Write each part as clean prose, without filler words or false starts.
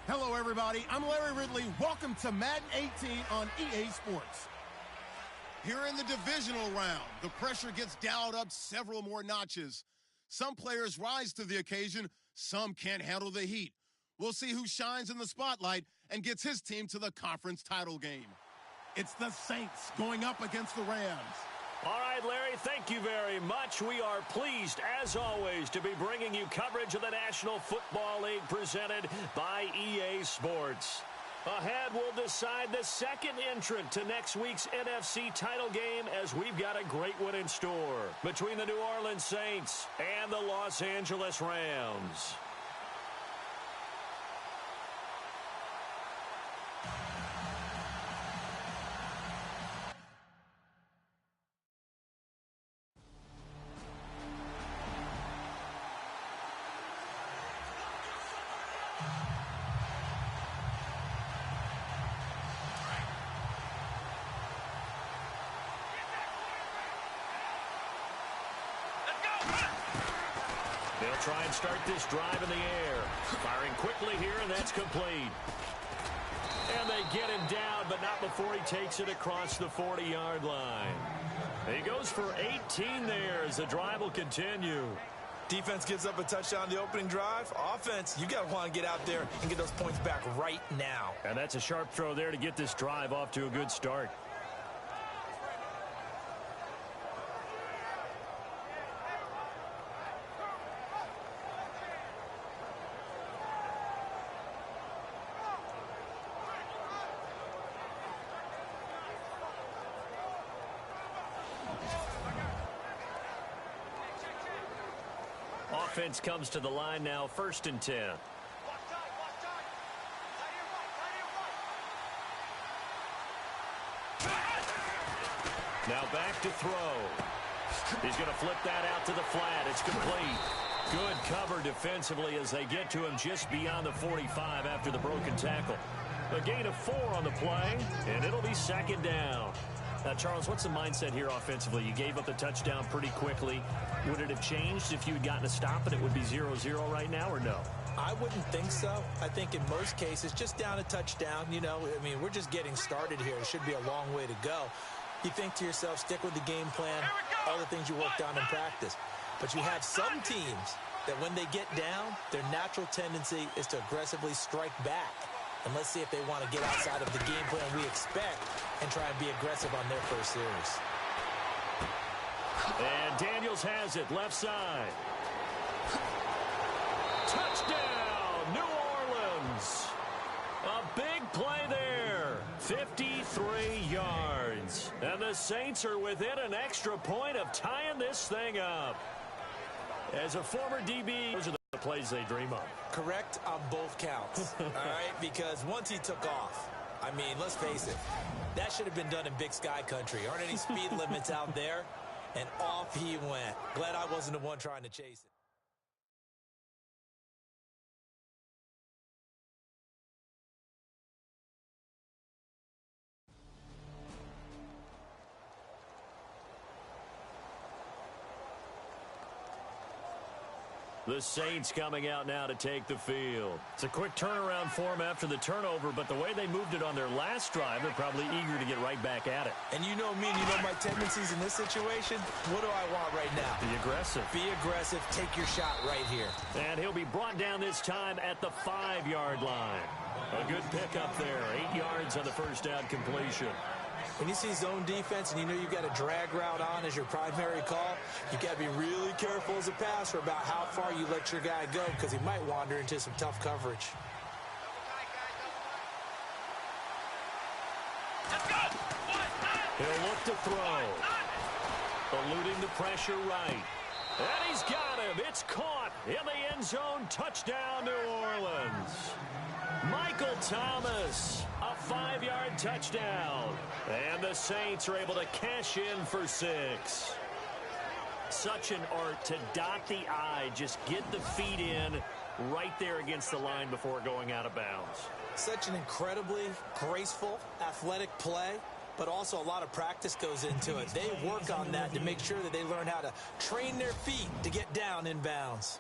Hello, everybody. I'm Larry Ridley. Welcome to Madden 18 on EA Sports. Here in the divisional round, the pressure gets dialed up several more notches. Some players rise to the occasion. Some can't handle the heat. We'll see who shines in the spotlight and gets his team to the conference title game. It's the Saints going up against the Rams. All right, Larry, thank you very much. We are pleased, as always, to be bringing you coverage of the National Football League presented by EA Sports. Ahead, we'll decide the second entrant to next week's NFC title game as we've got a great one in store between the New Orleans Saints and the Los Angeles Rams. They'll try and start this drive in the air. Firing quickly here, and that's complete. And they get him down, but not before he takes it across the 40-yard line. He goes for 18 there as the drive will continue. Defense gives up a touchdown the opening drive. Offense, you got to want to get out there and get those points back right now. And that's a sharp throw there to get this drive off to a good start. Offense comes to the line now, 1st and 10. Now back to throw. He's going to flip that out to the flat. It's complete. Good cover defensively as they get to him just beyond the 45 after the broken tackle. A gain of 4 on the play, and it'll be 2nd down. Now, Charles, what's the mindset here offensively? You gave up the touchdown pretty quickly. Would it have changed if you had gotten a stop and it would be 0-0 right now, or no? I wouldn't think so. I think in most cases, just down a touchdown, you know, I mean, we're just getting started here. It should be a long way to go. You think to yourself, stick with the game plan, all the things you worked on in practice. But you have some teams that when they get down, their natural tendency is to aggressively strike back. And let's see if they want to get outside of the game plan we expect and try and be aggressive on their first series. And Daniels has it, left side. Touchdown, New Orleans. A big play there, 53 yards. And the Saints are within an extra point of tying this thing up. As a former DB, those are the plays they dream of. Correct on both counts, all right? Because once he took off, I mean, let's face it, that should have been done in Big Sky country. Aren't any speed limits out there? And off he went. Glad I wasn't the one trying to chase it. The Saints coming out now to take the field. It's a quick turnaround for them after the turnover, but the way they moved it on their last drive, they're probably eager to get right back at it. And you know me, and you know my tendencies in this situation. What do I want right now? Be aggressive. Be aggressive. Take your shot right here. And he'll be brought down this time at the 5-yard line. A good pickup there. 8 yards on the first down completion. When you see zone defense and you know you've got a drag route on as your primary call, you got to be really careful as a passer about how far you let your guy go because he might wander into some tough coverage. He'll look to throw. Eluding the pressure right. And he's got him. It's caught in the end zone. Touchdown, New Orleans. Michael Thomas, a 5-yard touchdown. And the Saints are able to cash in for 6. Such an art to dot the I, just get the feet in right there against the line before going out of bounds. Such an incredibly graceful, athletic play, but also a lot of practice goes into it. They work on that to make sure that they learn how to train their feet to get down in bounds.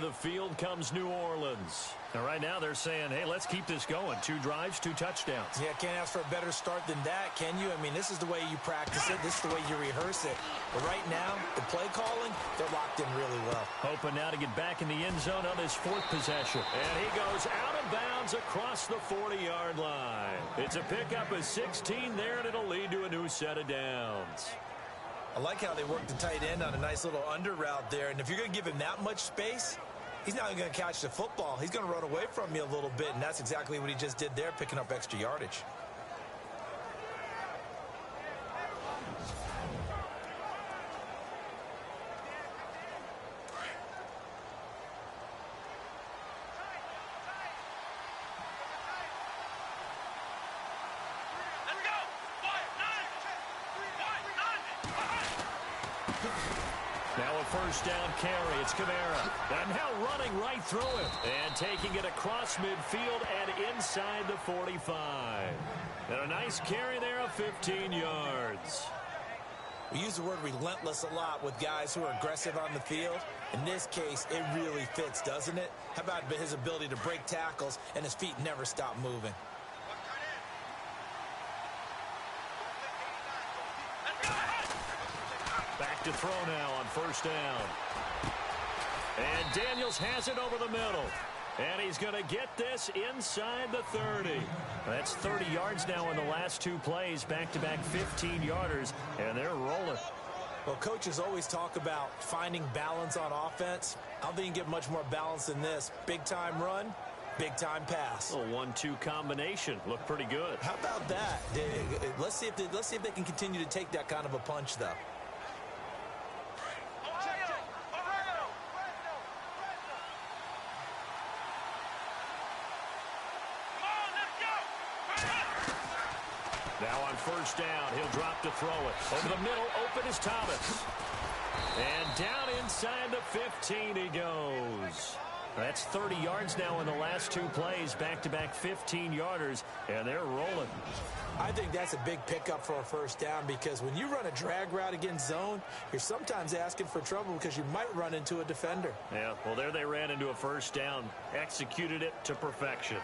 onto the field comes New Orleans. And right now they're saying, hey, let's keep this going. 2 drives, 2 touchdowns. Yeah, can't ask for a better start than that, can you? I mean, this is the way you practice it. This is the way you rehearse it. But right now, the play calling, they're locked in really well. Hoping now to get back in the end zone on his 4th possession. And he goes out of bounds across the 40-yard line. It's a pickup of 16 there, and it'll lead to a new set of downs. I like how they work the tight end on a nice little under route there. And if you're going to give him that much space, he's not even going to catch the football. He's going to run away from you a little bit, and that's exactly what he just did there, picking up extra yardage. Now a first down carry. It's Kamara. And now running right through him. And taking it across midfield and inside the 45. And a nice carry there of 15 yards. We use the word relentless a lot with guys who are aggressive on the field. In this case, it really fits, doesn't it? How about his ability to break tackles and his feet never stop moving? Back to throw now on first down. And Daniels has it over the middle. And he's going to get this inside the 30. That's 30 yards now in the last 2 plays. Back-to-back 15-yarders. And they're rolling. Well, coaches always talk about finding balance on offense. I don't think you can get much more balance than this. Big-time run, big-time pass. A 1-2 combination. Looked pretty good. How about that? Let's see if they can continue to take that kind of a punch, though. Now on first down, he'll drop to throw it. Over the middle, open is Thomas. And down inside the 15 he goes. That's 30 yards now in the last 2 plays. Back-to-back 15-yarders, and they're rolling. I think that's a big pickup for a first down because when you run a drag route against zone, you're sometimes asking for trouble because you might run into a defender. Yeah, well, there they ran into a first down. Executed it to perfection.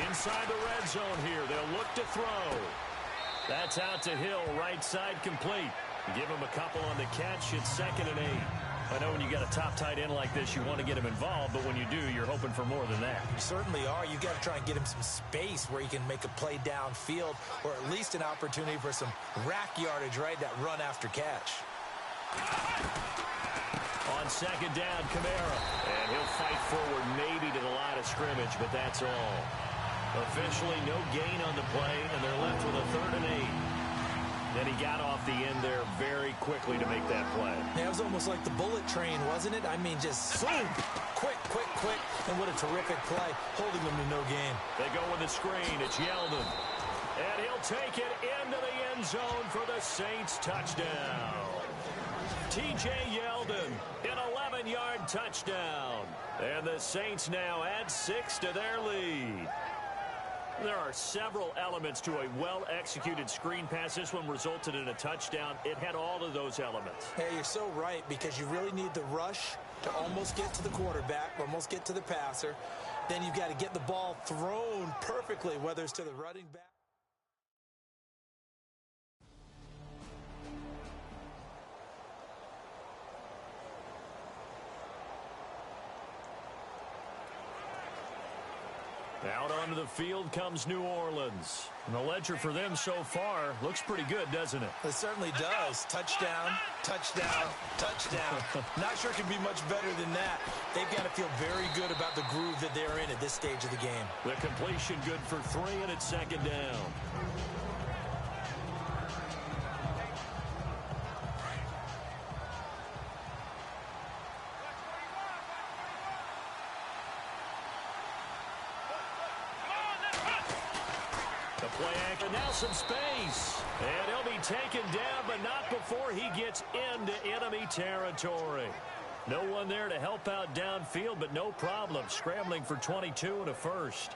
Inside the red zone here, they'll look to throw. That's out to Hill, right side complete. Give him a couple on the catch. It's 2nd and 8. I know when you got a top tight end like this, you want to get him involved, but when you do, you're hoping for more than that. You certainly are. You got to try and get him some space where he can make a play downfield or at least an opportunity for some rack yardage, right? That run after catch. On 2nd down, Kamara. And he'll fight forward maybe to the line of scrimmage, but that's all. Officially no gain on the play, and they're left with a 3rd and 8. Then he got off the end there very quickly to make that play. Yeah, it was almost like the bullet train, wasn't it? I mean, just zoom, quick, and what a terrific play, holding them to no gain. They go with the screen. It's Yeldon. And he'll take it into the end zone for the Saints touchdown. T.J. Yeldon, an 11-yard touchdown. And the Saints now add 6 to their lead. There are several elements to a well-executed screen pass. This one resulted in a touchdown. It had all of those elements. Hey, you're so right, because you really need the rush to almost get to the quarterback, almost get to the passer. Then you've got to get the ball thrown perfectly, whether it's to the running back. Out onto the field comes New Orleans. And the ledger for them so far looks pretty good, doesn't it? It certainly does. Touchdown, touchdown, touchdown. Not sure it can be much better than that. They've got to feel very good about the groove that they're in at this stage of the game. The completion good for 3, and it's 2nd down. The play action, now some space. And he'll be taken down, but not before he gets into enemy territory. No one there to help out downfield, but no problem. Scrambling for 22 and a first.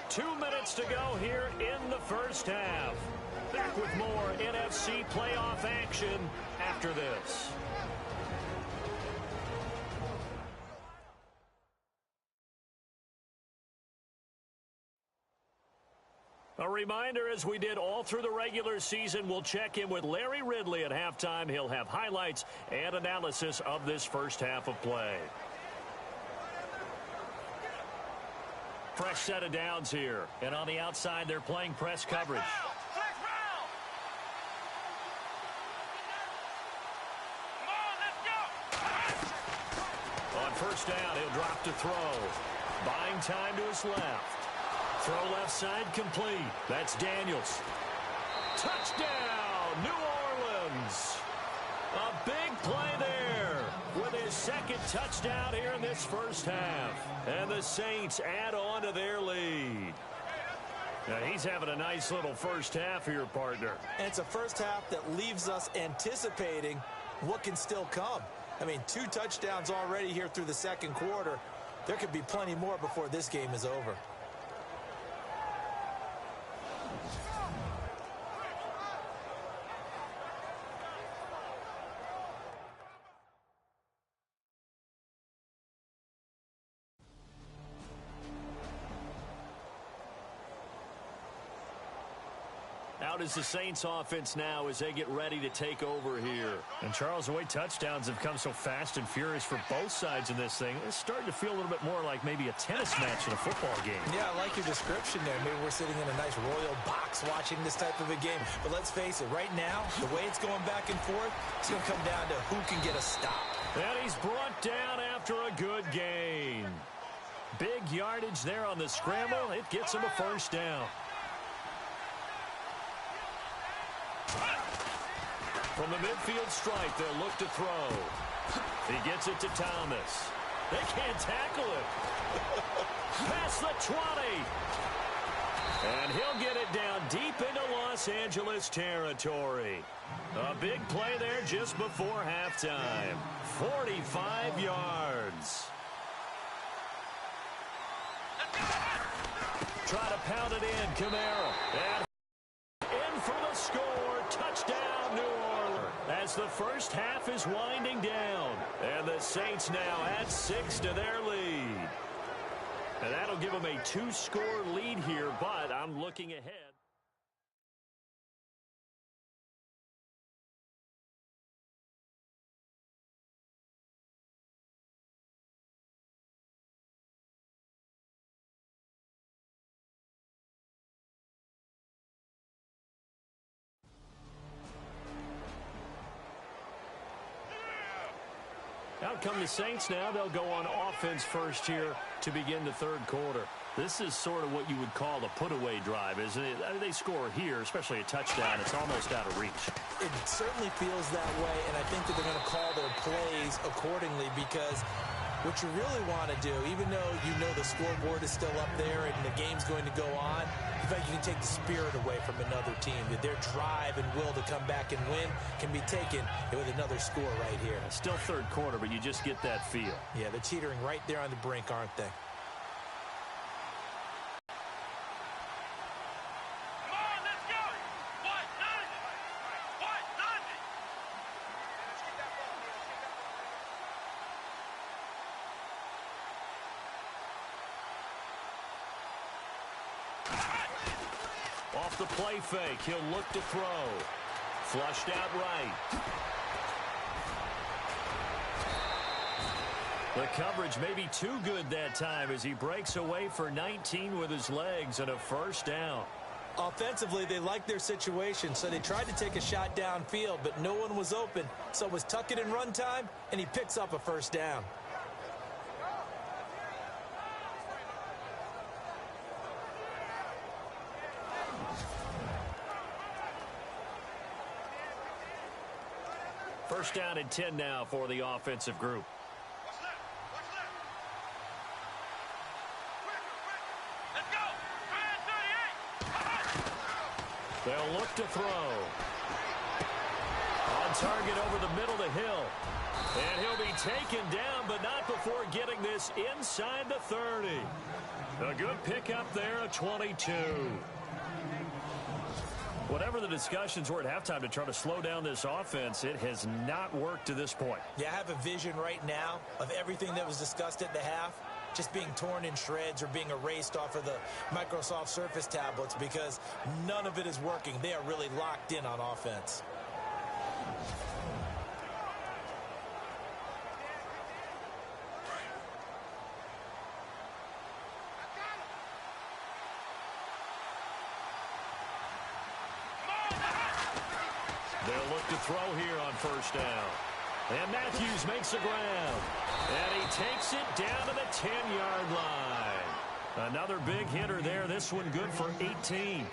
Two minutes to go here in the first half. Back with more NFC playoff action after this. A reminder, as we did all through the regular season, we'll check in with Larry Ridley at halftime. He'll have highlights and analysis of this first half of play. Fresh set of downs here. And on the outside, they're playing press coverage. On first down, he'll drop to throw. Buying time to his left. Throw left side complete. That's Daniels. Touchdown, New Orleans. A big play there with his second touchdown here in this first half. And the Saints add on to their lead. Now he's having a nice little first half here, partner. And it's a first half that leaves us anticipating what can still come. I mean, 2 touchdowns already here through the second quarter. There could be plenty more before this game is over. Out is the Saints offense now as they get ready to take over here. And Charles, the way touchdowns have come so fast and furious for both sides in this thing, it's starting to feel a little bit more like maybe a tennis match in a football game. Yeah, I like your description there. Maybe we're sitting in a nice royal box watching this type of a game. But let's face it, right now, the way it's going back and forth, it's going to come down to who can get a stop. And he's brought down after a good gain. Big yardage there on the scramble. It gets him a first down. From the midfield stripe, they'll look to throw. He gets it to Thomas. They can't tackle him. Past the 20. And he'll get it down deep into Los Angeles territory. A big play there just before halftime. 45 yards. Try to pound it in, Camara. And in for the score. Touchdown, New Orleans. As the first half is winding down. And the Saints now add 6 to their lead. And that'll give them a 2-score lead here, but I'm looking ahead. Out come the Saints now. They'll go on offense first here to begin the third quarter. This is sort of what you would call a put-away drive, isn't it? I mean, they score here, especially a touchdown. It's almost out of reach. It certainly feels that way, and I think that they're going to call their plays accordingly because what you really want to do, even though you know the scoreboard is still up there and the game's going to go on, in fact, you can take the spirit away from another team. That their drive and will to come back and win can be taken with another score right here. Still third quarter, but you just get that feel. Yeah, they're teetering right there on the brink, aren't they? Off the play fake, he'll look to throw. Flushed out right. The coverage may be too good that time as he breaks away for 19 with his legs and a first down. Offensively, they liked their situation, so they tried to take a shot downfield, but no one was open. So it was tuck it and run time, and he picks up a first down. First down and 10 now for the offensive group. They'll look to throw. On target over the middle of the hill. And he'll be taken down, but not before getting this inside the 30. A good pickup there, a 22. Whatever the discussions were at halftime to try to slow down this offense, it has not worked to this point. Yeah, I have a vision right now of everything that was discussed at the half just being torn in shreds or being erased off of the Microsoft Surface tablets because none of it is working. They are really locked in on offense. They'll look to throw here on first down. And Matthews makes the ground. And he takes it down to the 10-yard line. Another big hitter there. This one good for 18.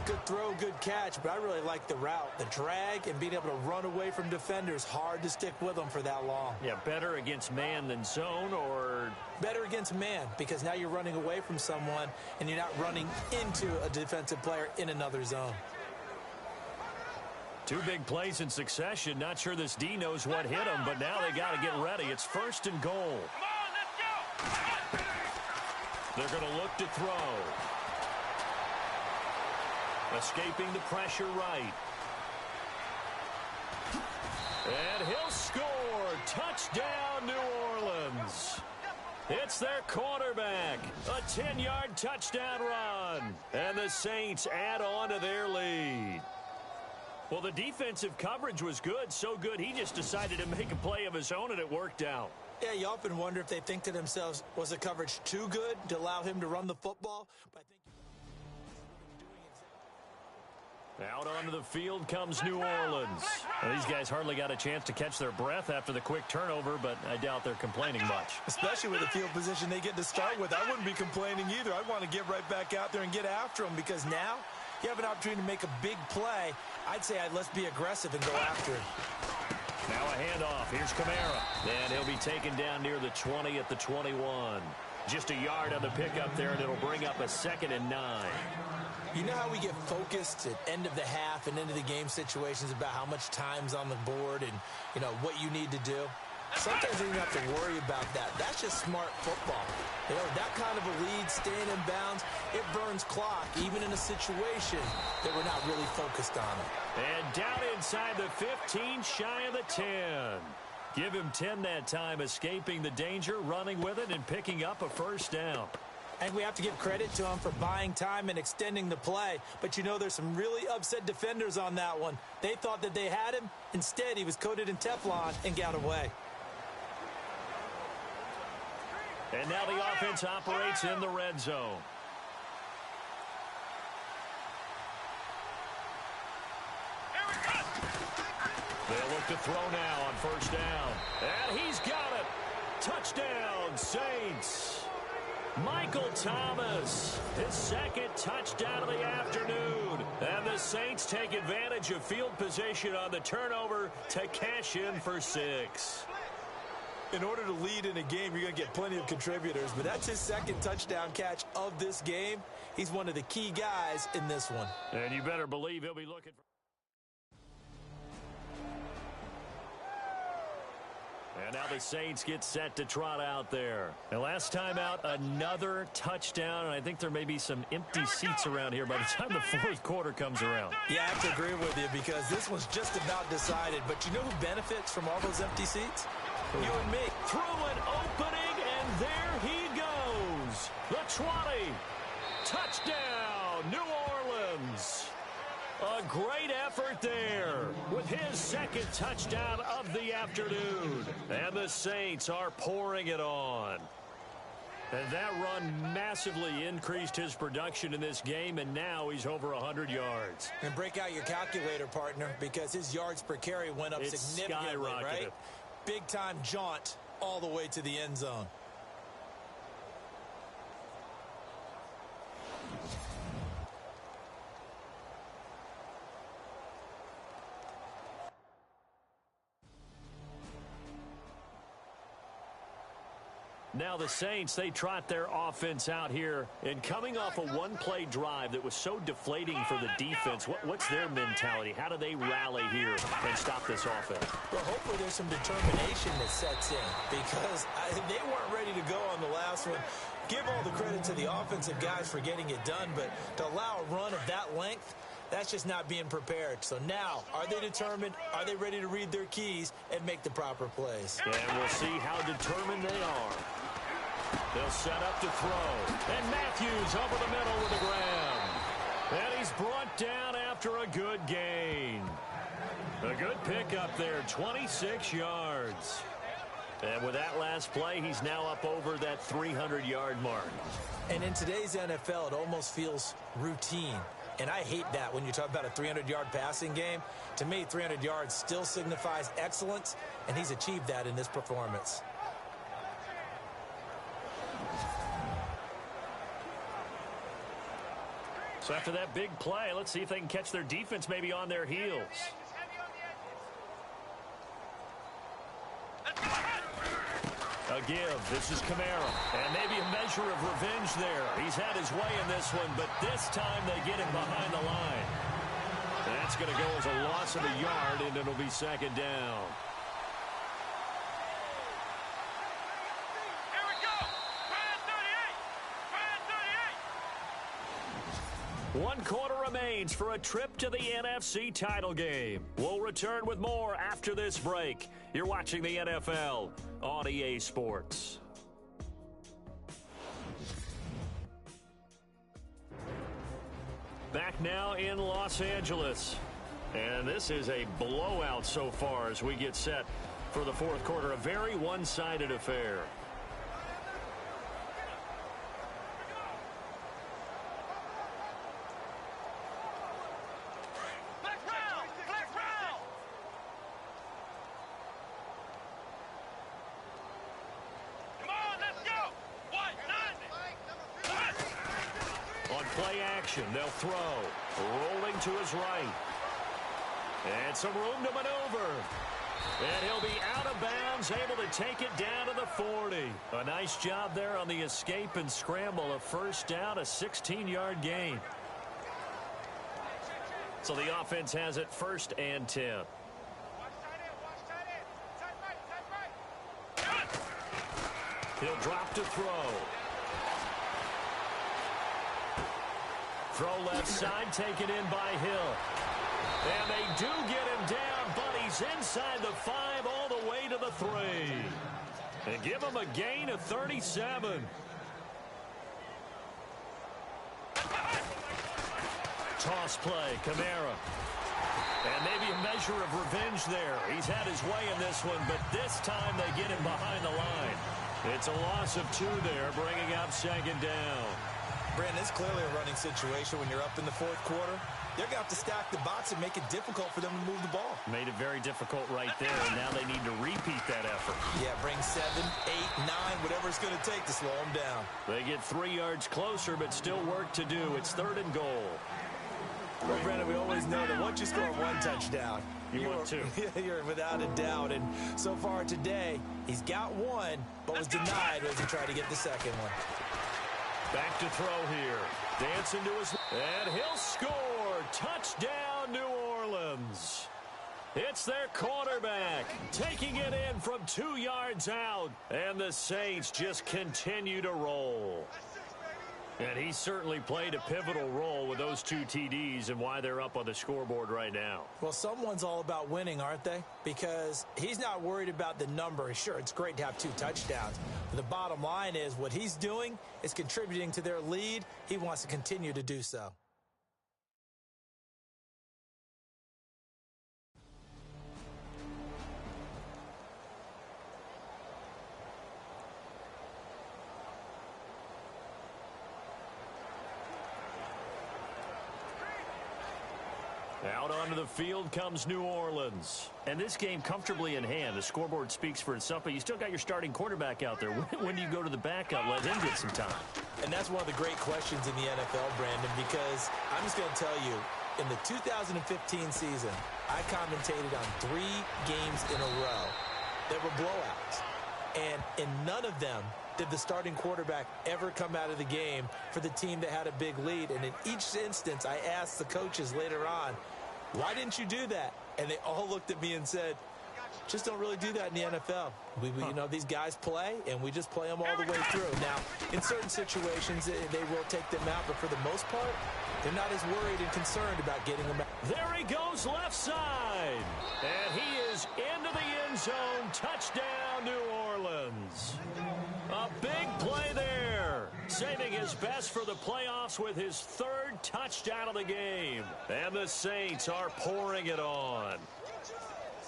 Good throw, good catch, but I really like the route. The drag and being able to run away from defenders. Hard to stick with them for that long. Yeah, better against man than zone, or better against man because now you're running away from someone and you're not running into a defensive player in another zone. Two big plays in succession. Not sure this D knows what hit him, but now they got to get ready. It's first and goal. Come on, let's go. They're going to look to throw. Escaping the pressure right. And he'll score. Touchdown, New Orleans. It's their quarterback. A 10-yard touchdown run. And the Saints add on to their lead. Well, the defensive coverage was good, so good he just decided to make a play of his own, and it worked out. Yeah, you often wonder if they think to themselves, was the coverage too good to allow him to run the football? But I think out onto the field comes New Orleans. Well, these guys hardly got a chance to catch their breath after the quick turnover, but I doubt they're complaining much. especially with the field position they get to start with, I wouldn't be complaining either. I want to get right back out there and get after them because now you have an opportunity to make a big play. I'd say let's be aggressive and go after it. Now a handoff. Here's Kamara. And he'll be taken down near the 20 at the 21. Just a yard on the pickup there, and it'll bring up a 2nd and 9. You know how we get focused at end of the half and into the game situations about how much time's on the board and, you know, what you need to do? Sometimes you don't have to worry about that. That's just smart football. You know, that kind of a lead, staying in bounds, it burns clock, even in a situation that we're not really focused on it. And down inside the 15, shy of the 10. Give him 10 that time, escaping the danger, running with it, and picking up a first down. And we have to give credit to him for buying time and extending the play. But, you know, there's some really upset defenders on that one. They thought that they had him. Instead, he was coated in Teflon and got away. And now the offense operates in the red zone. They'll look to throw now on first down. And he's got it. Touchdown, Saints. Michael Thomas, his 2nd touchdown of the afternoon. And the Saints take advantage of field position on the turnover to cash in for 6. In order to lead in a game, you're going to get plenty of contributors, but that's his 2nd touchdown catch of this game. He's one of the key guys in this one. And you better believe he'll be looking for... And now the Saints get set to trot out there. And last time out, another touchdown, and I think there may be some empty seats around here by the time the 4th quarter comes around. Yeah, I have to agree with you because this one's just about decided. But you know who benefits from all those empty seats? You and me. Through an opening, and there he goes. The 20. Touchdown, New Orleans. A great effort there with his second touchdown of the afternoon. And the Saints are pouring it on. And that run massively increased his production in this game, and now he's over 100 yards. And break out your calculator, partner, because his yards per carry went up significantly, right? Big-time jaunt all the way to the end zone. Now the Saints, they trot their offense out here, and coming off a one-play drive that was so deflating for the defense, what's their mentality? How do they rally here and stop this offense? Well, hopefully there's some determination that sets in, because they weren't ready to go on the last one. Give all the credit to the offensive guys for getting it done, but to allow a run of that length, that's just not being prepared. So now, are they determined? Are they ready to read their keys and make the proper plays? And we'll see how determined they are. They'll set up to throw. And Matthews over the middle with the ground. And he's brought down after a good gain. A good pickup there, 26 yards. And with that last play, he's now up over that 300-yard mark. And in today's NFL, it almost feels routine. And I hate that when you talk about a 300-yard passing game. To me, 300 yards still signifies excellence, and he's achieved that in this performance. So after that big play, let's see if they can catch their defense maybe on their heels. A give. This is Kamara. And maybe a measure of revenge there. He's had his way in this one, but this time they get him behind the line. That's going to go as a loss of a yard, and it'll be second down. Here we go. Brand 38. 1 quarter remains for a trip to the NFC title game. We'll return with more after this break. You're watching the NFL on EA Sports. Back now in Los Angeles. And this is a blowout so far as we get set for the fourth quarter. A very one-sided affair. Play action. They'll throw. Rolling to his right. And some room to maneuver. And he'll be out of bounds, able to take it down to the 40. A nice job there on the escape and scramble. A first down, a 16-yard gain. So the offense has it 1st and 10. He'll drop to throw. Throw left side, taken in by Hill. And they do get him down, but he's inside the 5 all the way to the 3. And give him a gain of 37. Toss play, Kamara. And maybe a measure of revenge there. He's had his way in this one, but this time they get him behind the line. It's a loss of 2 there, bringing up second down. Brandon, it's clearly a running situation when you're up in the fourth quarter. They're going to have to stack the box and make it difficult for them to move the ball. Made it very difficult right there, and now they need to repeat that effort. Yeah, bring 7, 8, 9, whatever it's going to take to slow them down. They get 3 yards closer, but still work to do. It's 3rd and goal. Well, Brandon, we always know that once you score 1 touchdown, you want 2. You're without a doubt. And so far today, he's got 1, but was denied as he tried to get the second one. Back to throw here. Dancing to his... And he'll score. Touchdown, New Orleans. It's their quarterback taking it in from 2 yards out. And the Saints just continue to roll. And he certainly played a pivotal role with those 2 TDs and why they're up on the scoreboard right now. Well, someone's all about winning, aren't they? Because he's not worried about the number. Sure, it's great to have 2 touchdowns. But the bottom line is what he's doing is contributing to their lead. He wants to continue to do so. Out onto the field comes New Orleans. And this game comfortably in hand. The scoreboard speaks for itself, but you still got your starting quarterback out there. When do you go to the backup, let him get some time? And that's one of the great questions in the NFL, Brandon, because I'm just going to tell you, in the 2015 season, I commentated on 3 games in a row that were blowouts. And in none of them did the starting quarterback ever come out of the game for the team that had a big lead. And in each instance, I asked the coaches later on, why didn't you do that? And they all looked at me and said, just don't really do that in the NFL. You know, these guys play, and we just play them all the way through. Now, in certain situations, they will take them out, but for the most part, they're not as worried and concerned about getting them out. There he goes left side. And he is into the end zone. Touchdown, New Orleans. A big play there. Saving his best for the playoffs with his 3rd touchdown of the game. And the Saints are pouring it on.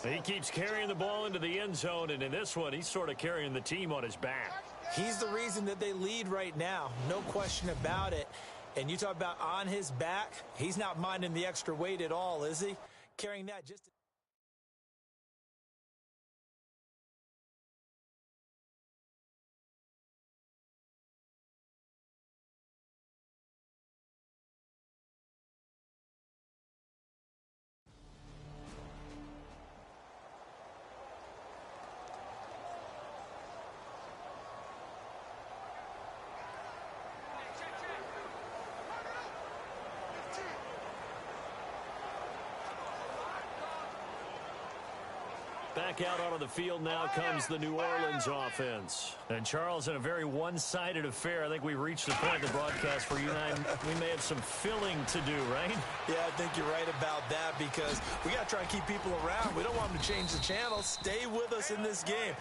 He keeps carrying the ball into the end zone, and in this one, he's sort of carrying the team on his back. He's the reason that they lead right now. No question about it. And you talk about on his back, he's not minding the extra weight at all, is he? Carrying that just... Back out onto the field now comes the New Orleans offense. And, Charles, in a very one-sided affair, I think we've reached the point in the broadcast where you and I, we may have some filling to do, right? Yeah, I think you're right about that because we got to try and keep people around. We don't want them to change the channel. Stay with us in this game.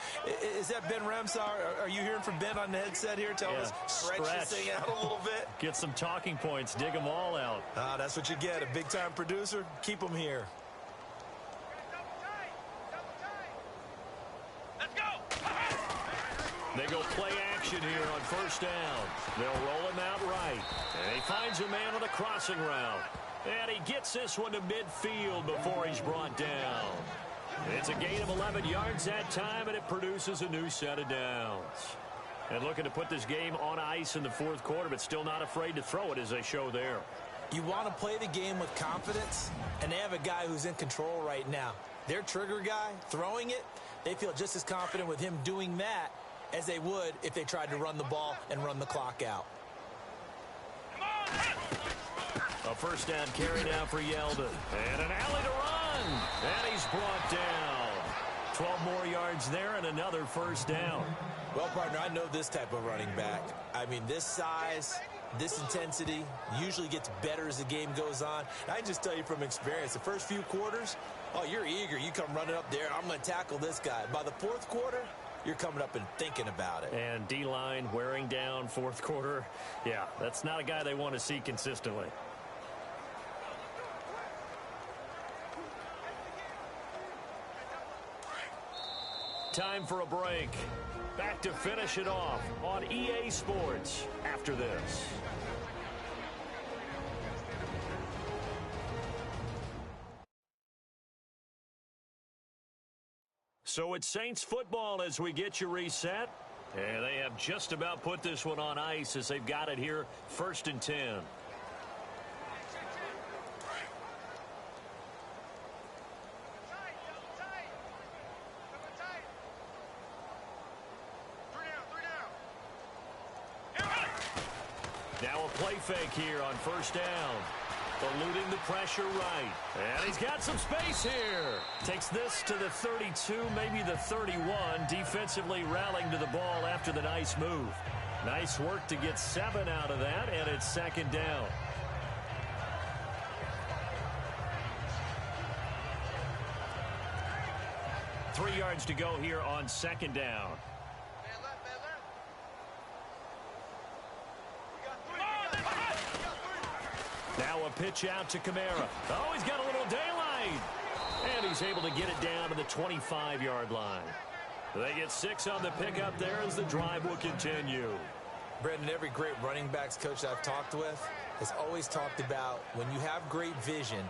Is that Ben Remsar? Are you hearing from Ben on the headset here? Tell us, stretch this thing out a little bit. Get some talking points. Dig them all out. That's what you get. A big-time producer. Keep them here. They go play action here on first down. They'll roll him out right. And he finds a man on the crossing route. And he gets this one to midfield before he's brought down. It's a gain of 11 yards that time, and it produces a new set of downs. And looking to put this game on ice in the 4th quarter, but still not afraid to throw it as they show there. You want to play the game with confidence, and they have a guy who's in control right now. Their trigger guy, throwing it, they feel just as confident with him doing that as they would if they tried to run the ball and run the clock out. A first down carry now for Yeldon. And an alley to run. And he's brought down. 12 more yards there and another first down. Well, partner, I know this type of running back. I mean, this size, this intensity usually gets better as the game goes on. And I can just tell you from experience, the first few quarters, oh, you're eager. You come running up there. I'm going to tackle this guy. By the 4th quarter, you're coming up and thinking about it. And D-line wearing down 4th quarter. Yeah, that's not a guy they want to see consistently. Time for a break. Back to finish it off on EA Sports after this. So it's Saints football as we get you reset. And they have just about put this one on ice as they've got it here, 1st and 10. Now a play fake here on first down. Eluding the pressure right. And he's got some space here. Takes this to the 32, maybe the 31. Defensively rallying to the ball after the nice move. Nice work to get 7 out of that, and it's 2nd down. Three yards to go here on 2nd down. Now a pitch out to Kamara. Oh, he's got a little daylight. And he's able to get it down to the 25-yard line. They get 6 on the pickup there as the drive will continue. Brandon, every great running backs coach I've talked with has always talked about when you have great vision,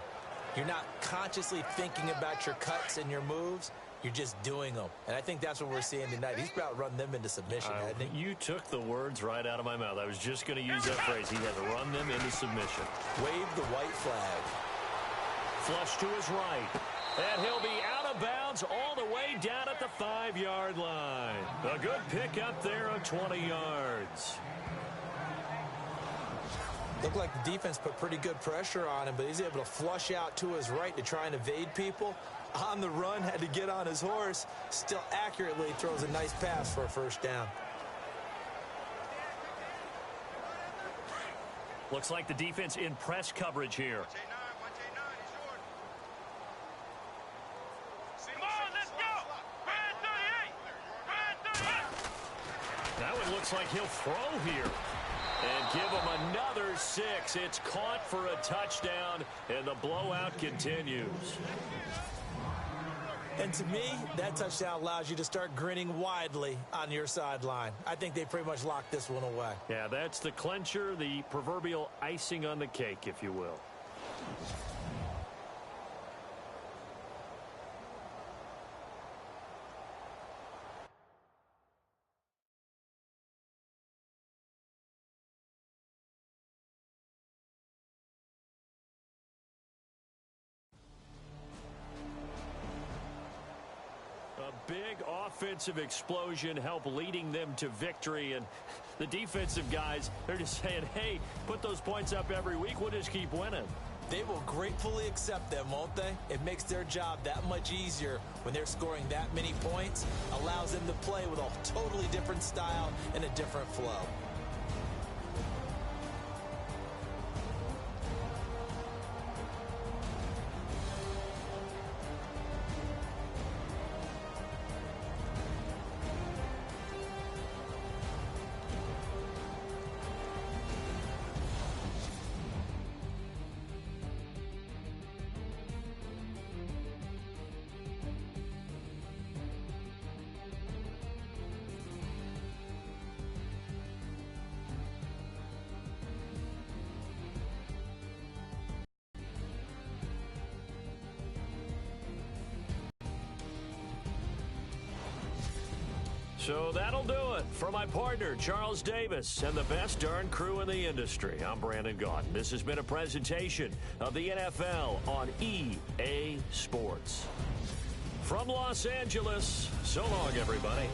You're not consciously thinking about your cuts and your moves. You're just doing them. And I think that's what we're seeing tonight. He's about to run them into submission, hasn't he? You took the words right out of my mouth. I was just going to use that phrase. He had to run them into submission. Wave the white flag. Flush to his right. And he'll be out of bounds all the way down at the 5-yard line. A good pickup there of 20 yards. Looked like the defense put pretty good pressure on him, but he's able to flush out to his right to try and evade people. On the run, had to get on his horse. Still accurately throws a nice pass for a first down. Looks like the defense in press coverage here. Now it looks like he'll throw here. And give him another 6. It's caught for a touchdown, and the blowout continues. And to me, that touchdown allows you to start grinning widely on your sideline. I think they pretty much locked this one away. Yeah, that's the clincher, the proverbial icing on the cake, if you will. A big offensive explosion helped leading them to victory, and the defensive guys, they're just saying, hey, put those points up every week, we'll just keep winning. They will gratefully accept them, won't they? It makes their job that much easier when they're scoring that many points, allows them to play with a totally different style and a different flow. So that'll do it. For my partner, Charles Davis, and the best darn crew in the industry, I'm Brandon Gaudin. This has been a presentation of the NFL on EA Sports. From Los Angeles, so long, everybody.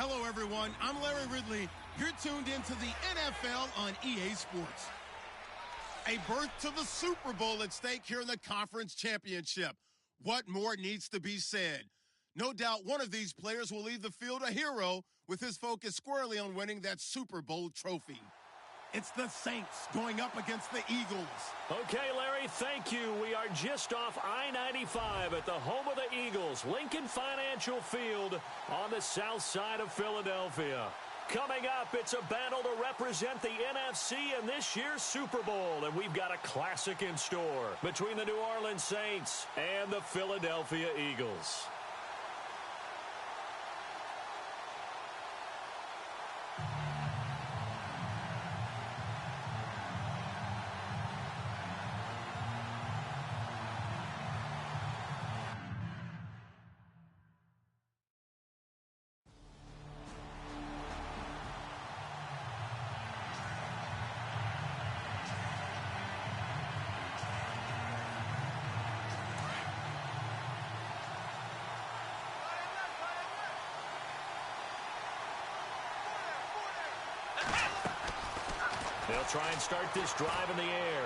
Hello, everyone. I'm Larry Ridley. You're tuned into the NFL on EA Sports. A berth to the Super Bowl at stake here in the Conference Championship. What more needs to be said? No doubt one of these players will leave the field a hero with his focus squarely on winning that Super Bowl trophy. It's the Saints going up against the Eagles. Okay, Larry, thank you. We are just off I-95 at the home of the Eagles, Lincoln Financial Field on the south side of Philadelphia. Coming up, it's a battle to represent the NFC in this year's Super Bowl, and we've got a classic in store between the New Orleans Saints and the Philadelphia Eagles. They'll try and start this drive in the air.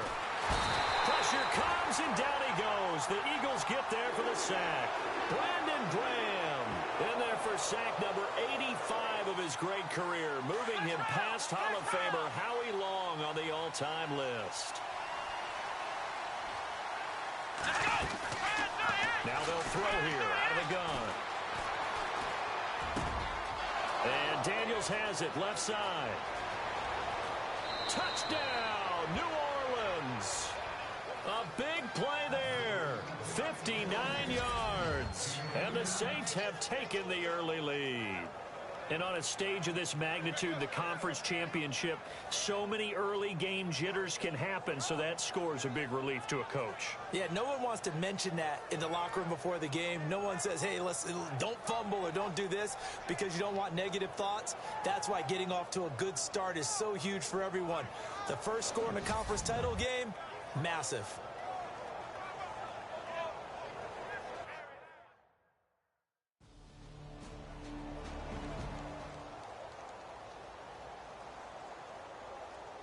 Pressure comes, and down he goes. The Eagles get there for the sack. Brandon Graham in there for sack number 85 of his great career, moving him past Hall of Famer Howie Long on the all-time list. Now they'll throw here out of the gun. And Daniels has it left side. Touchdown, New Orleans. A big play there. 59 yards. And the Saints have taken the early lead. And on a stage of this magnitude, the conference championship, so many early game jitters can happen, so that score's a big relief to a coach. Yeah, no one wants to mention that in the locker room before the game. No one says, hey, don't fumble or don't do this because you don't want negative thoughts. That's why getting off to a good start is so huge for everyone. The first score in the conference title game, massive.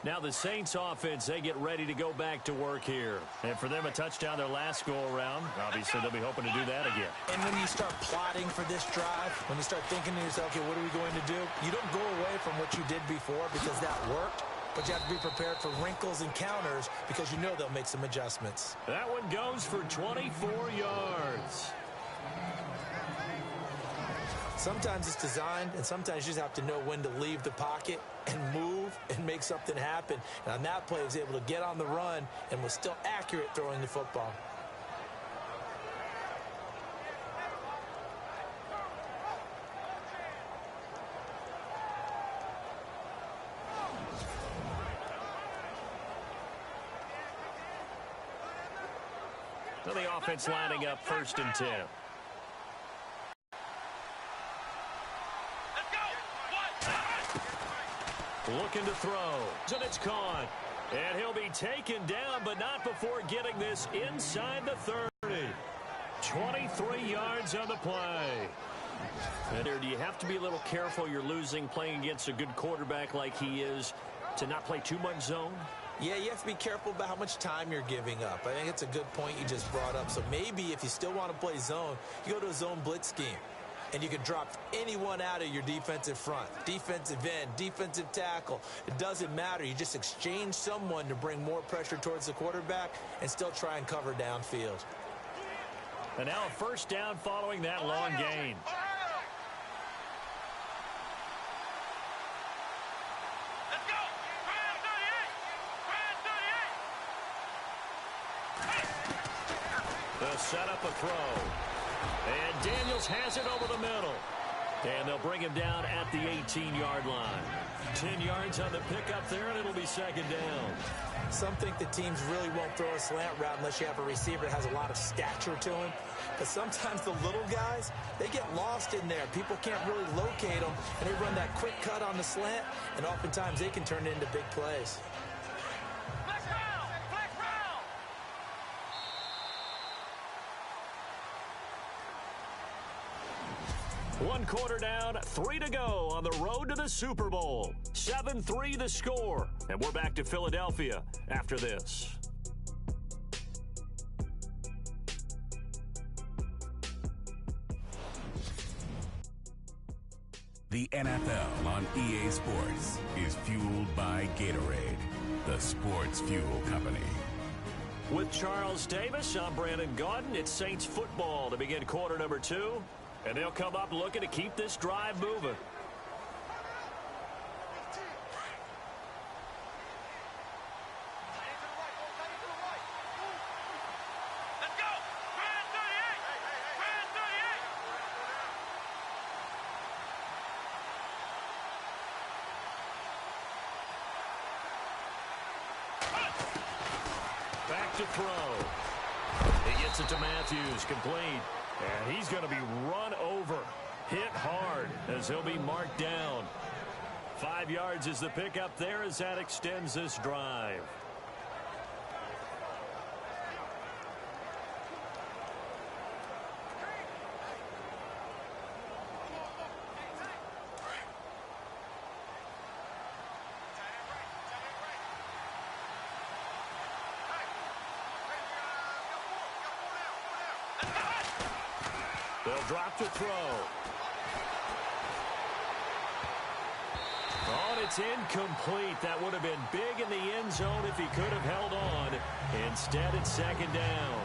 Now the Saints offense, they get ready to go back to work here. And for them, a touchdown their last go-around. Obviously, they'll be hoping to do that again. And when you start plotting for this drive, when you start thinking to yourself, okay, what are we going to do? You don't go away from what you did before because that worked, but you have to be prepared for wrinkles and counters because you know they'll make some adjustments. That one goes for 24 yards. Sometimes it's designed, and sometimes you just have to know when to leave the pocket and move and make something happen. And on that play, he was able to get on the run and was still accurate throwing the football. So the offense lining up 1st and 10. Looking to throw, and it's caught. And he'll be taken down, but not before getting this inside the 30. 23 yards on the play. And there, do you have to be a little careful? You're losing playing against a good quarterback like he is to not play too much zone? Yeah, you have to be careful about how much time you're giving up. I think it's a good point you just brought up. So maybe if you still want to play zone, you go to a zone blitz scheme. And you can drop anyone out of your defensive front, defensive end, defensive tackle. It doesn't matter. You just exchange someone to bring more pressure towards the quarterback and still try and cover downfield. And now a 1st down following that long gain. Let's go! They'll set up a throw. And Daniels has it over the middle. And they'll bring him down at the 18-yard line. 10 yards on the pickup there, and it'll be 2nd down. Some think the teams really won't throw a slant route unless you have a receiver that has a lot of stature to him. But sometimes the little guys, they get lost in there. People can't really locate them, and they run that quick cut on the slant, and oftentimes they can turn it into big plays. One quarter down, 3 to go on the road to the Super Bowl. 7-3 the score. And we're back to Philadelphia after this. The NFL on EA Sports is fueled by Gatorade, the sports fuel company. With Charles Davis, I'm Brandon Gaudin. It's Saints football to begin quarter number 2. And they'll come up looking to keep this drive moving. Let's go! Grand 38! Grand 38! Back to throw. He gets it to Matthews, complete. And he's going to be run over, hit hard, as he'll be marked down. 5 yards is the pickup there as that extends this drive. They'll drop to throw. Oh, and it's incomplete. That would have been big in the end zone if he could have held on. Instead, it's second down.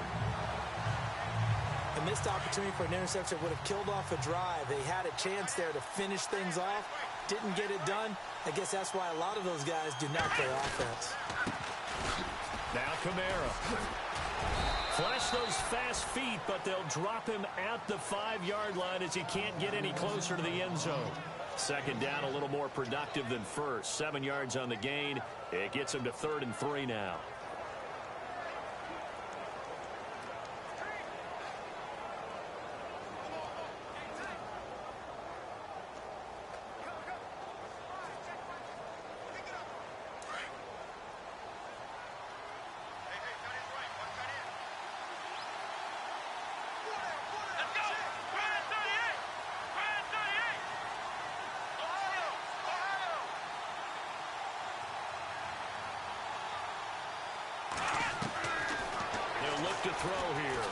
A missed opportunity for an interception would have killed off a drive. They had a chance there to finish things off. Didn't get it done. I guess that's why a lot of those guys do not play offense. Now Kamara. Flash those fast feet, but they'll drop him at the 5-yard line as he can't get any closer to the end zone. Second down, a little more productive than first. 7 yards on the gain. It gets him to 3rd and 3 now. To throw here.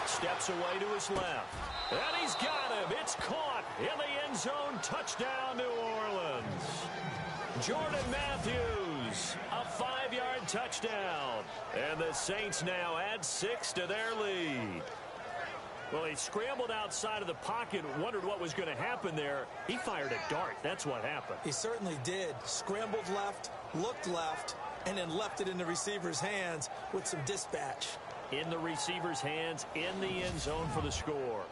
Steps away to his left. And he's got him. It's caught in the end zone. Touchdown, New Orleans. Jordan Matthews, a 5-yard touchdown. And the Saints now add 6 to their lead. Well, he scrambled outside of the pocket, wondered what was going to happen there. He fired a dart. That's what happened. He certainly did. Scrambled left, looked left, and then left it in the receiver's hands with some dispatch. In the receiver's hands, in the end zone for the score.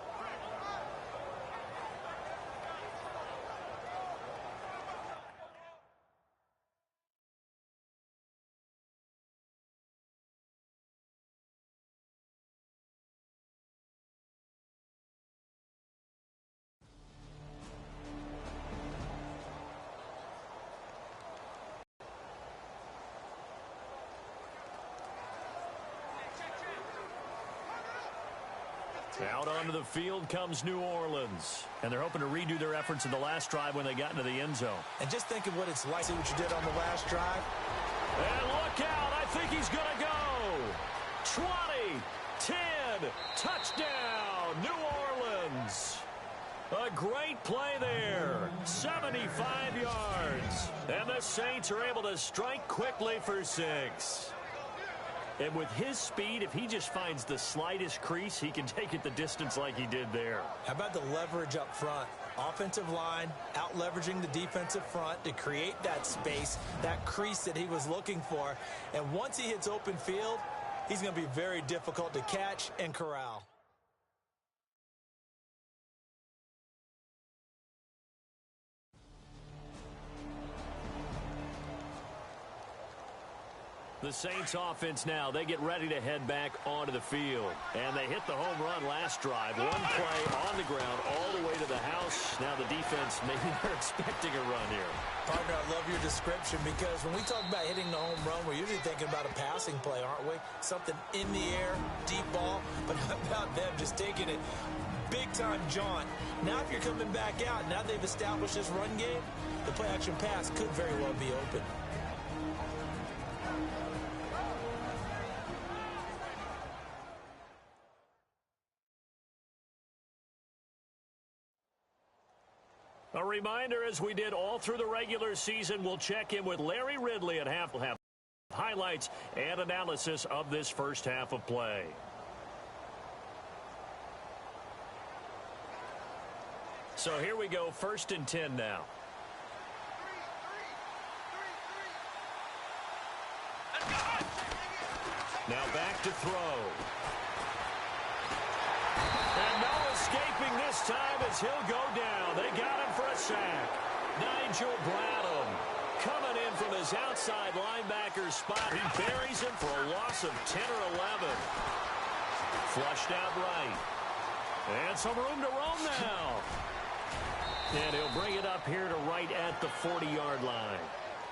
Out onto the field comes New Orleans. And they're hoping to redo their efforts in the last drive when they got into the end zone. And just think of what it's like. See what you did on the last drive. And look out. I think he's going to go. 20, 10, touchdown, New Orleans. A great play there. 75 yards. And the Saints are able to strike quickly for 6. And with his speed, if he just finds the slightest crease, he can take it the distance like he did there. How about the leverage up front? Offensive line out leveraging the defensive front to create that space, that crease that he was looking for. And once he hits open field, he's going to be very difficult to catch and corral. The Saints offense now, they get ready to head back onto the field. And they hit the home run last drive. One play on the ground all the way to the house. Now the defense, maybe they're expecting a run here. Partner, I love your description because when we talk about hitting the home run, we're usually thinking about a passing play, aren't we? Something in the air, deep ball. But how about them just taking it big-time jaunt? Now if you're coming back out, now they've established this run game, the play-action pass could very well be open. A reminder, as we did all through the regular season, we'll check in with Larry Ridley at half highlights and analysis of this first half of play. So here we go, 1st and 10 now. Now back to throw. And no escaping this time as he'll go down. They got him for a sack. Nigel Bradham coming in from his outside linebacker spot. He buries him for a loss of 10 or 11. Flushed out right. And some room to roam now. And he'll bring it up here to right at the 40-yard line.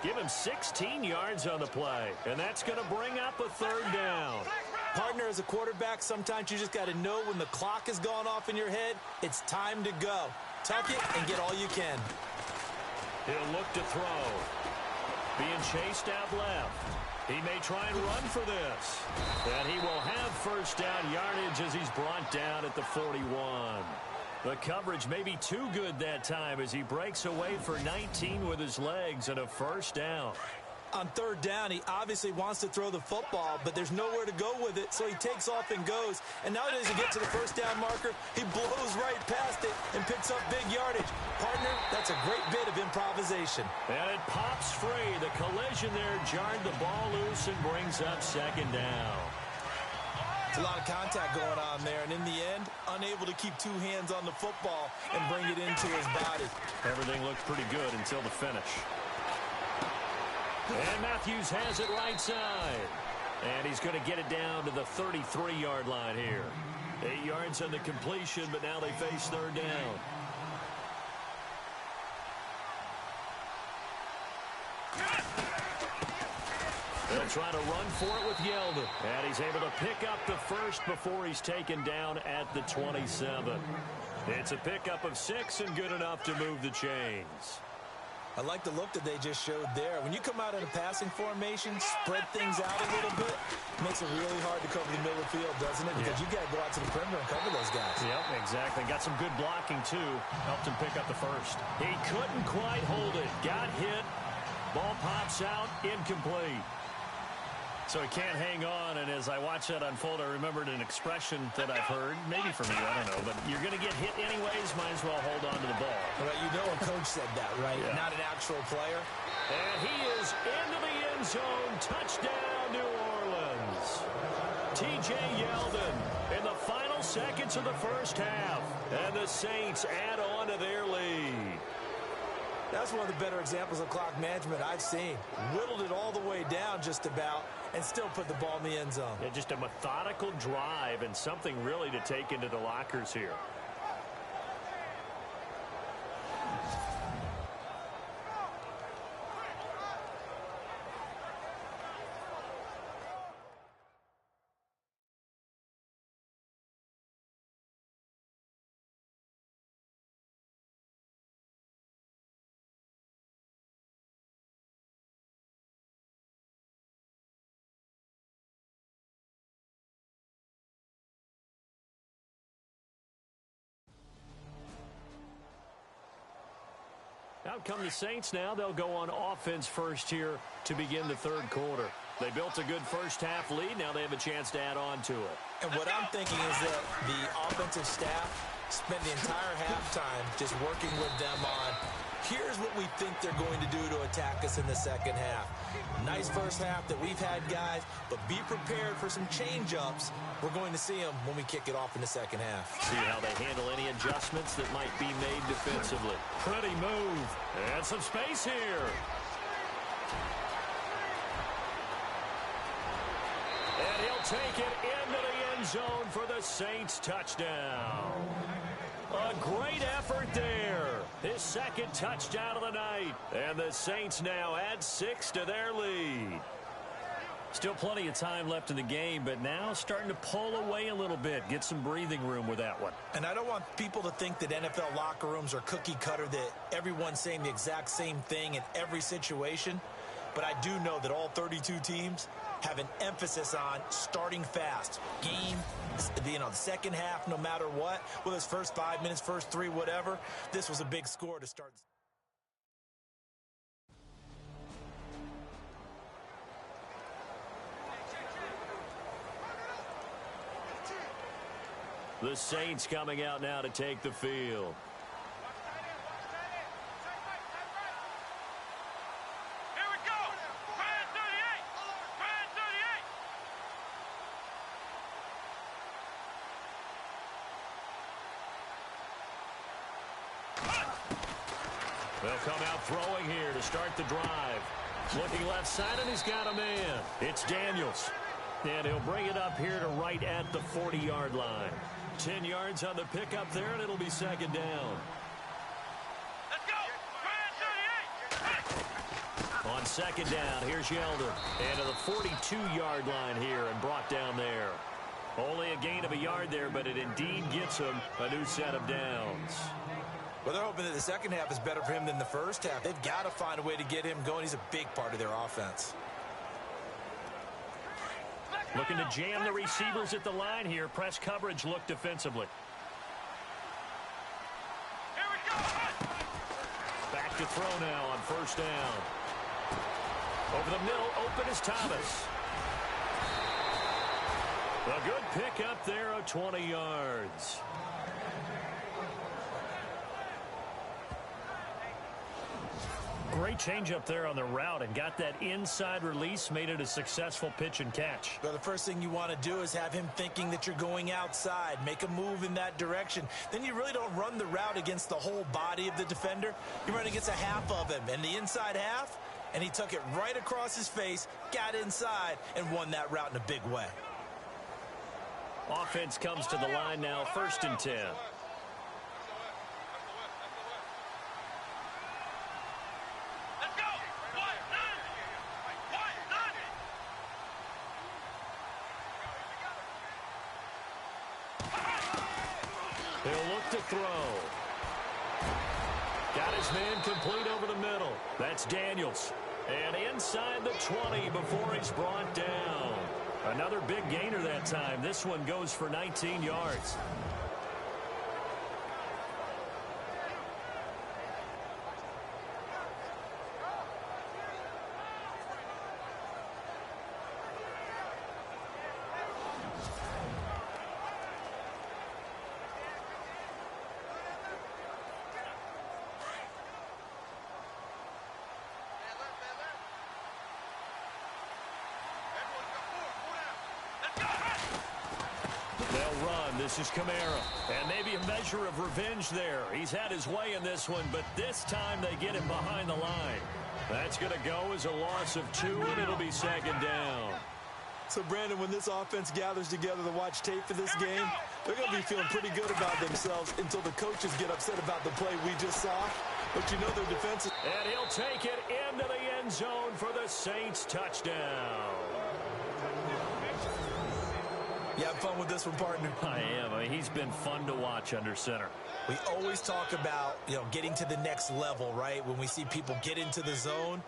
Give him 16 yards on the play. And that's going to bring up a 3rd down. Partner, as a quarterback, sometimes you just got to know when the clock has gone off in your head, it's time to go. Tuck it and get all you can. He'll look to throw. Being chased out left. He may try and run for this. And he will have 1st down yardage as he's brought down at the 41. The coverage may be too good that time as he breaks away for 19 with his legs and a 1st down. On 3rd down, he obviously wants to throw the football, but there's nowhere to go with it, so he takes off and goes. And nowadays, he gets to the 1st down marker, he blows right past it and picks up big yardage. Partner, that's a great bit of improvisation. And it pops free. The collision there jarred the ball loose and brings up 2nd down. It's a lot of contact going on there, and in the end, unable to keep 2 hands on the football and bring it into his body. Everything looked pretty good until the finish. And Matthews has it right side. And he's going to get it down to the 33-yard line here. 8 yards on the completion, but now they face 3rd down. They'll try to run for it with Yeldon. And he's able to pick up the 1st before he's taken down at the 27. It's a pickup of 6 and good enough to move the chains. I like the look that they just showed there. When you come out in a passing formation, spread things out a little bit, it makes it really hard to cover the middle of the field, doesn't it? Because you got to go out to the perimeter and cover those guys. Yep, exactly. Got some good blocking, too. Helped him pick up the 1st. He couldn't quite hold it. Got hit. Ball pops out. Incomplete. So he can't hang on, and as I watch that unfold, I remembered an expression that I've heard, maybe from you, I don't know, but you're going to get hit anyways, might as well hold on to the ball. Well, you know a coach said that, right? Yeah. Not an actual player. And he is into the end zone. Touchdown, New Orleans. T.J. Yeldon in the final seconds of the 1st half. And the Saints add on to their lead. That's one of the better examples of clock management I've seen. Whittled it all the way down just about and still put the ball in the end zone. Yeah, just a methodical drive and something really to take into the lockers here. Out come the Saints now. They'll go on offense first here to begin the 3rd quarter. They built a good first half lead. Now they have a chance to add on to it. And what I'm thinking is that the offensive staff spent the entire halftime just working with them on, here's what we think they're going to do to attack us in the 2nd half. Nice first half that we've had, guys, but be prepared for some change-ups. We're going to see them when we kick it off in the 2nd half. See how they handle any adjustments that might be made defensively. Pretty move. And some space here. And he'll take it into the end zone for the Saints touchdown. A great effort there. His second touchdown of the night. And the Saints now add 6 to their lead. Still plenty of time left in the game, but now starting to pull away a little bit. Get some breathing room with that one. And I don't want people to think that NFL locker rooms are cookie cutter, that everyone's saying the exact same thing in every situation. But I do know that all 32 teams have an emphasis on starting fast. Game, the second half, no matter what, whether it's first 5 minutes, first 3, whatever, this was a big score to start. The Saints coming out now to take the field. Here we go. Brand 38. Brand 38. They'll come out throwing here to start the drive. Looking left side, and he's got a man. It's Daniels. And he'll bring it up here to right at the 40-yard line. 10 yards on the pickup there, and it'll be second down. Let's go. Brand 38. On second down, here's Yeldon. And to the 42-yard line here and brought down there. Only a gain of a yard there, but it indeed gets him a new set of downs. Well, they're hoping that the second half is better for him than the first half. They've got to find a way to get him going. He's a big part of their offense. Looking to jam the receivers at the line here. Press coverage look defensively. Here we go. Back to throw now on first down. Over the middle, open is Thomas. A good pickup there of 20 yards. Great change up there on the route and got that inside release, made it a successful pitch and catch. Well, the first thing you want to do is have him thinking that you're going outside, make a move in that direction. Then you really don't run the route against the whole body of the defender. You run against a half of him, and the inside half, and he took it right across his face, got inside, and won that route in a big way. Offense comes to the line now, 1st and 10. He'll look to throw. Got his man complete over the middle. That's Daniels. And inside the 20 before he's brought down. Another big gainer that time. This one goes for 19 yards. They'll run. This is Kamara. And maybe a measure of revenge there. He's had his way in this one, but this time they get him behind the line. That's going to go as a loss of 2, and it'll be second down. So, Brandon, when this offense gathers together to watch tape for this game, they're going to be feeling pretty good about themselves until the coaches get upset about the play we just saw. But you know their defense is... And he'll take it into the end zone for the Saints touchdown. You have fun with this one, partner? I am. I mean, he's been fun to watch under center. We always talk about, getting to the next level, right? When we see people get into the zone,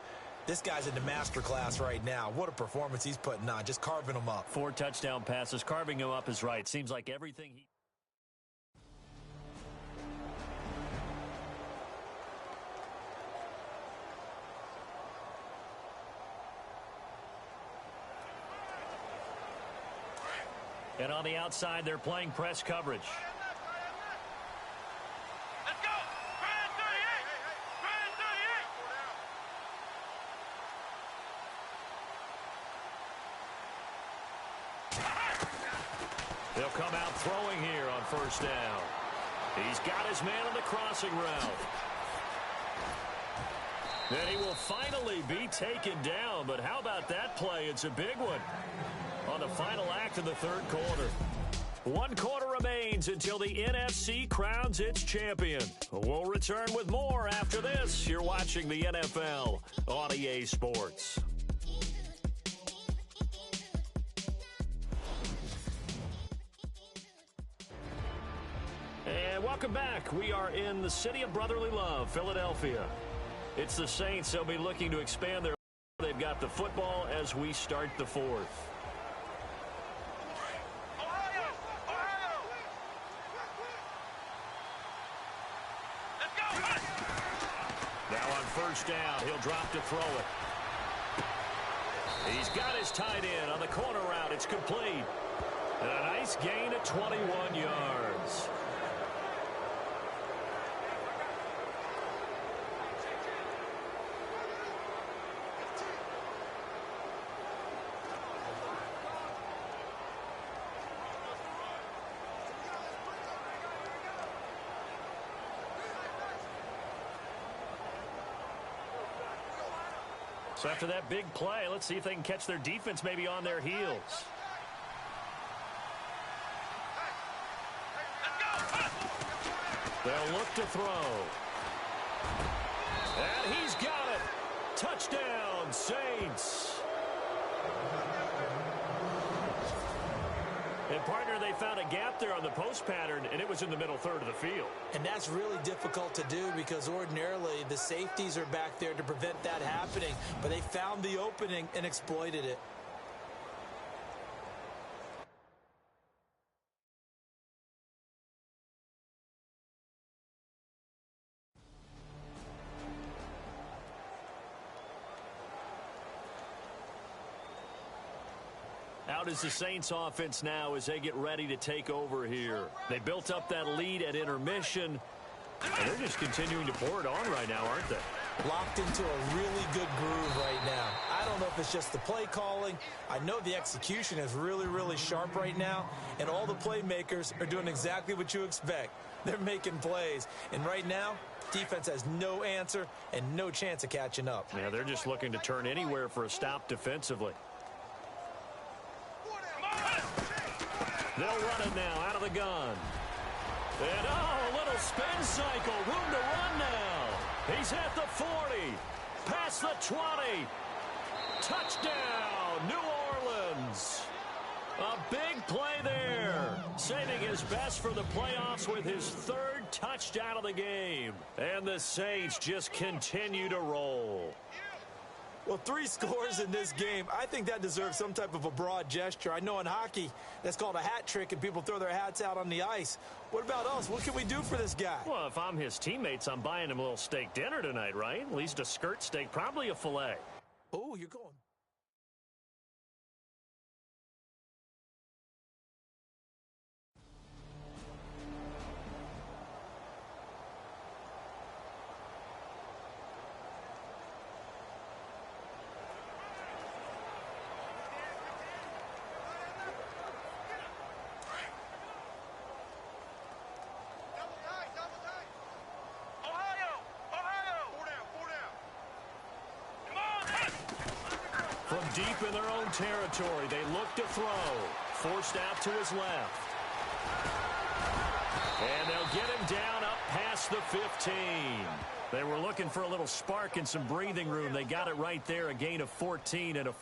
this guy's in the master class right now. What a performance he's putting on, just carving them up. 4 touchdown passes. Carving him up is right. Seems like everything he... And on the outside, they're playing press coverage. Let's go. Brand 38. Brand 38. They'll come out throwing here on first down. He's got his man on the crossing route. Then he will finally be taken down. But how about that play? It's a big one. on the final act of the third quarter. 1 quarter remains until the NFC crowns its champion. We'll return with more after this. You're watching the NFL on EA Sports. And welcome back. We are in the city of brotherly love, Philadelphia. It's the Saints. They'll be looking to expand their... They've got the football as we start the fourth. Now on first down, he'll drop to throw it. He's got his tight end on the corner route. It's complete. And a nice gain of 21 yards. So after that big play, let's see if they can catch their defense maybe on their heels. They'll look to throw. And he's got it. Touchdown, Saints. And, partner, they found a gap there on the post pattern, and it was in the middle third of the field. And that's really difficult to do because ordinarily the safeties are back there to prevent that happening. But they found the opening and exploited it. Out is the Saints offense now as they get ready to take over here. They built up that lead at intermission, and they're just continuing to pour it on right now, aren't they? Locked into a really good groove right now. I don't know if it's just the play calling. I know the execution is really, really sharp right now, and all the playmakers are doing exactly what you expect. They're making plays, and right now, defense has no answer and no chance of catching up. Yeah, they're just looking to turn anywhere for a stop defensively. They'll run it now out of the gun. And, a little spin cycle. Room to run now. He's at the 40. Past the 20. Touchdown, New Orleans. A big play there. Saving his best for the playoffs with his third touchdown of the game. And the Saints just continue to roll. Well, 3 scores in this game. I think that deserves some type of a broad gesture. I know in hockey, that's called a hat trick, and people throw their hats out on the ice. What about us? What can we do for this guy? Well, if I'm his teammates, I'm buying him a little steak dinner tonight, right? At least a skirt steak, probably a filet. Oh, you're going. From deep in their own territory, they look to throw. Forced out to his left. And they'll get him down up past the 15. They were looking for a little spark and some breathing room. They got it right there, a gain of 14 and a